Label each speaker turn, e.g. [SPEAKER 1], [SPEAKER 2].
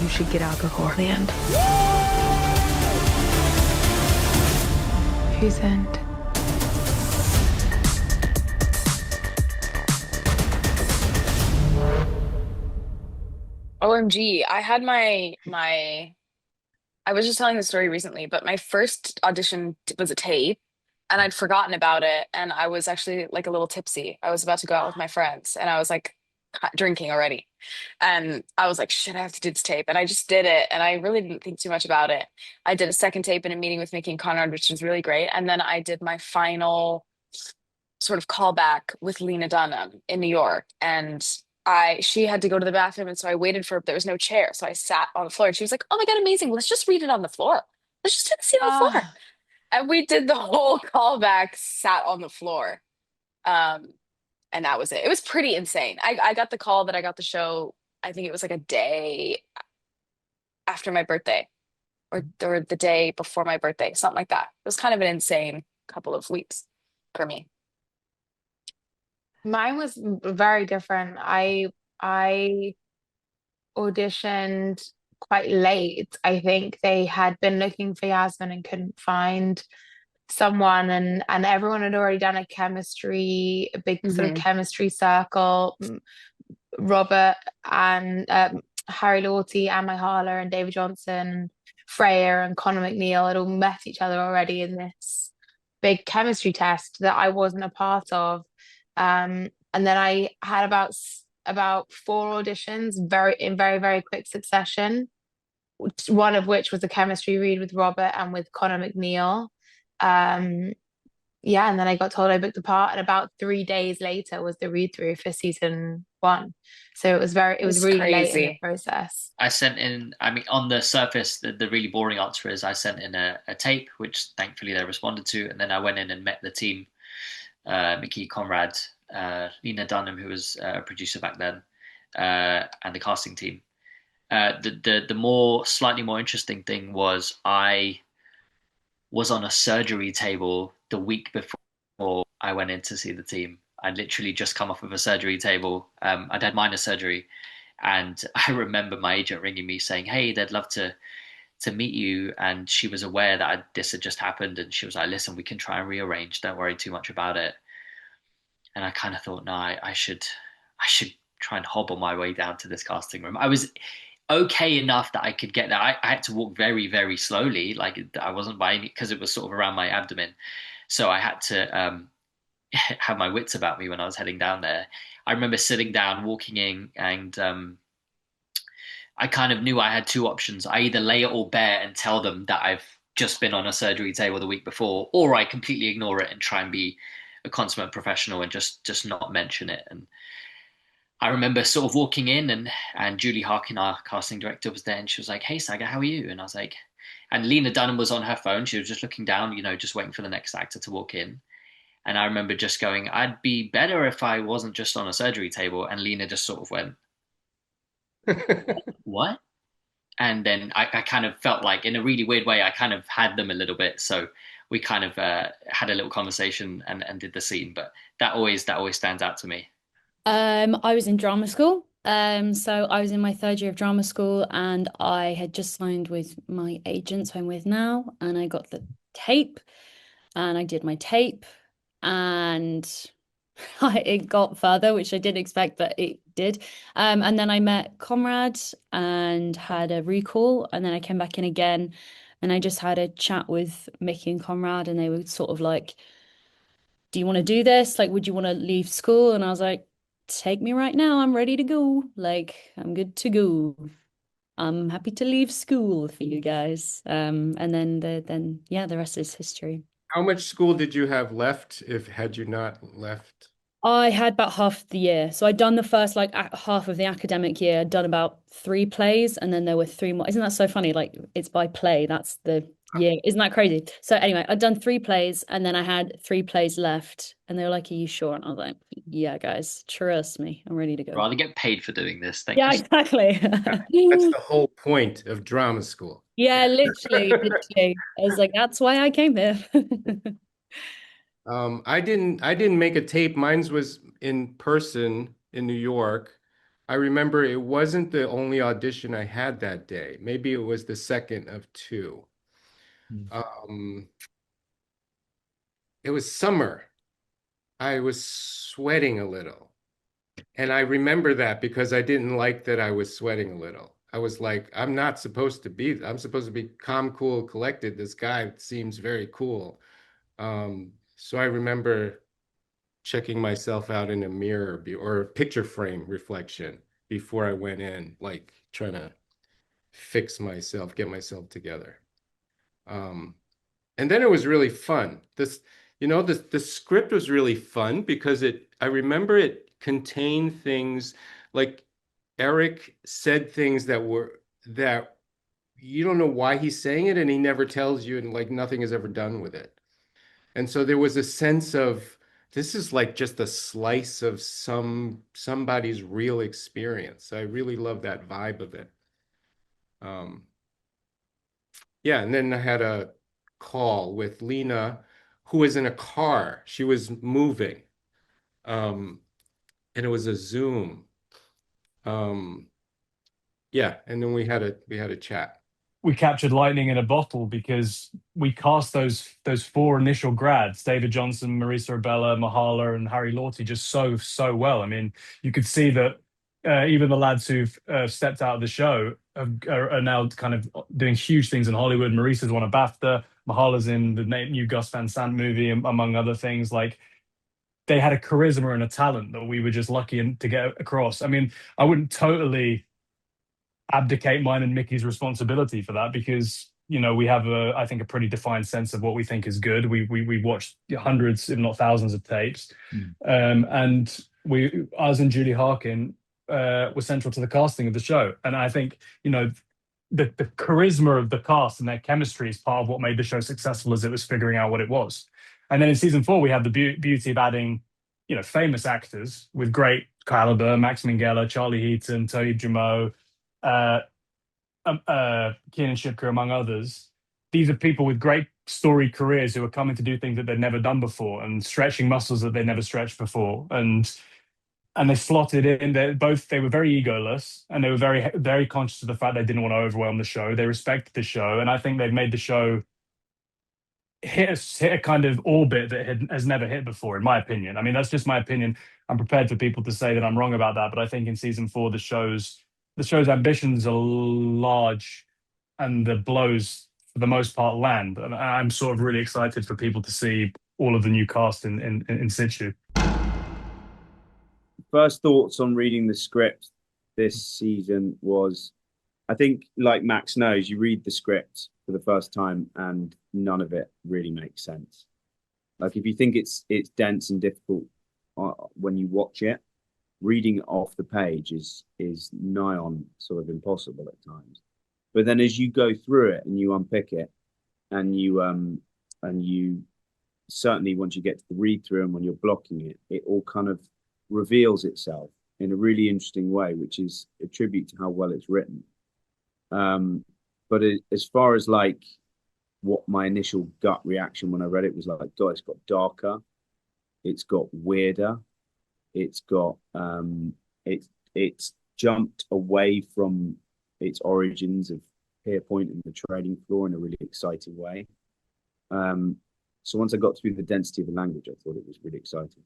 [SPEAKER 1] You should get out before the end. Whose end?
[SPEAKER 2] OMG, I had my I was just telling the story recently, but my first audition was a tape and I'd forgotten about it and I was actually like a little tipsy. I was about to go out with my friends and I was like drinking already. And I was like, shit, I have to do this tape. And I just did it and I really didn't think too much about it. I did a second tape in a meeting with Mickey and Conrad, which was really great. And then I did my final sort of callback with Lena Dunham in New York. And she had to go to the bathroom. And so I waited for her, but there was no chair. So I sat on the floor and she was like, oh my God, amazing. Let's just read it on the floor. Let's just do the scene on the floor.
[SPEAKER 1] Ah,
[SPEAKER 2] And we did the whole callback, sat on the floor. Um, and that was it. It was pretty insane. I got the call that I got the show, I think it was like a day after my birthday or the day before my birthday, something like that. It was kind of an insane couple of weeks for me.
[SPEAKER 1] mine was very different. I auditioned quite late. I think they had been looking for Yasmin and couldn't find someone, and everyone had already done a big sort of
[SPEAKER 2] Hmm.
[SPEAKER 1] chemistry circle. Robert and Harry Lawtey and Myha'la and David Johnson, Freya and Connor McNeil had all met each other already in this big chemistry test that I wasn't a part of. And then I had about four auditions in very, very quick succession, one of which was a chemistry read with Robert and with Connor McNeil. Um, yeah, and then I got told I booked the part, and about 3 days later was the read through for season one. So it was
[SPEAKER 2] It's
[SPEAKER 1] really late in the
[SPEAKER 2] crazy.
[SPEAKER 1] process.
[SPEAKER 3] I sent in, I mean, on the surface, the really boring answer is I sent in a tape, which thankfully they responded to. And then I went in and met the team, Mickey, Conrad, Lena Dunham, who was a producer back then, and the casting team. The more slightly more interesting thing was I was on a surgery table the week before I went in to see the team. I'd literally just come off of a surgery table. I'd had minor surgery, and I remember my agent ringing me saying, "Hey, they'd love to meet you." And she was aware that this had just happened, and she was like, "Listen, we can try and rearrange. Don't worry too much about it." And I kind of thought, no, I should try and hobble my way down to this casting room. I was okay enough that I could get there. I had to walk very, very slowly, like I wasn't by any because it was sort of around my abdomen, so I had to have my wits about me when I was heading down there. I remember sitting down, walking in, and I kind of knew I had two options. I either lay it all bare and tell them that I've just been on a surgery table the week before, or I completely ignore it and try and be a consummate professional and just not mention it. And I remember sort of walking in, and Julie Harkin, our casting director, was there, and she was like, "Hey, Saga, how are you?" And I was like, and Lena Dunham was on her phone. She was just looking down, just waiting for the next actor to walk in. And I remember just going, "I'd be better if I wasn't just on a surgery table." And Lena just sort of went, "What?" And then I kind of felt like, in a really weird way, I kind of had them a little bit. So we kind of had a little conversation and did the scene. But that always stands out to me.
[SPEAKER 4] I was in drama school. So I was in my third year of drama school and I had just signed with my agent, who I'm with now, and I got the tape and I did my tape and it got further, which I didn't expect, but it did. And then I met Conrad and had a recall, and then I came back in again and I just had a chat with Mickey and Conrad, and they were sort of like, do you want to do this? Like, would you want to leave school? And I was like, take me right now. I'm ready to go. Like, I'm good to go. I'm happy to leave school for you guys. And then yeah, the rest is history.
[SPEAKER 5] How much school did you have left if had you not left?
[SPEAKER 4] I had about half the year. So I'd done the first like half of the academic year. I'd done about 3 plays, and then there were three more. Isn't that so funny? Like it's by play. That's the year. Isn't that crazy? So anyway, I'd done 3 plays, and then I had 3 plays left. And they were like, "Are you sure?" And I was like, "Yeah, guys, trust me. I'm ready to
[SPEAKER 3] I'd
[SPEAKER 4] go."
[SPEAKER 3] rather get paid for doing this. Thank
[SPEAKER 4] Yeah,
[SPEAKER 3] you.
[SPEAKER 4] exactly.
[SPEAKER 5] That's the whole point of drama school.
[SPEAKER 4] Yeah, literally. I was like, that's why I came here.
[SPEAKER 5] I didn't make a tape. Mine's was in person in New York. I remember it wasn't the only audition I had that day. Maybe it was the second of two. It was summer. I was sweating a little. And I remember that because I didn't like that I was sweating a little. I was like, I'm supposed to be calm, cool, collected. This guy seems very cool. So I remember checking myself out in a mirror or a picture frame reflection before I went in, like trying to fix myself, get myself together. And then it was really fun. The script was really fun because I remember it contained things like Eric said things that you don't know why he's saying it and he never tells you, and like nothing is ever done with it. And so there was a sense of this is like just a slice of somebody's real experience. I really love that vibe of it. Yeah, and then I had a call with Lena, who was in a car. She was moving. And it was a Zoom. Yeah, and then we had a chat.
[SPEAKER 6] We captured lightning in a bottle because we cast those four initial grads, David Johnson, Marisa Abela, Myha'la, and Harry Lawtey, just so well. I mean, you could see that even the lads who've stepped out of the show are now kind of doing huge things in Hollywood. Marisa's won a BAFTA. Myha'la's in the new Gus Van Sant movie, among other things. Like, they had a charisma and a talent that we were just lucky to get across. I mean, I wouldn't totally abdicate mine and Mickey's responsibility for that because we have I think a pretty defined sense of what we think is good. We watched hundreds, if not thousands, of tapes, and us and Julie Harkin were central to the casting of the show. And I think the charisma of the cast and their chemistry is part of what made the show successful as it was figuring out what it was. And then in season 4, we have the beauty of adding famous actors with great caliber: Max Minghella, Charlie Heaton, Toby Jameau, Kiernan Shipka, among others. These are people with great story careers who are coming to do things that they've never done before and stretching muscles that they never stretched before. And they slotted in. They were very egoless, and they were very, very conscious of the fact they didn't want to overwhelm the show. They respected the show, and I think they've made the show hit a kind of orbit that has never hit before, in my opinion. I mean, that's just my opinion. I'm prepared for people to say that I'm wrong about that, but I think in season 4, the show's ambitions are large, and the blows, for the most part, land. And I'm sort of really excited for people to see all of the new cast in situ.
[SPEAKER 7] First thoughts on reading the script this season was, I think, like Max knows, you read the script for the first time and none of it really makes sense. Like, if you think it's dense and difficult when you watch it, reading it off the page is nigh on sort of impossible at times. But then as you go through it and you unpick it, and you certainly, once you get to the read through and when you're blocking it, it all kind of reveals itself in a really interesting way, which is a tribute to how well it's written. But as far as like what my initial gut reaction when I read it was like, God, it's got darker, it's got weirder, it's got it's jumped away from its origins of Pierpoint and the trading floor in a really exciting way. So once I got through the density of the language, I thought it was really exciting.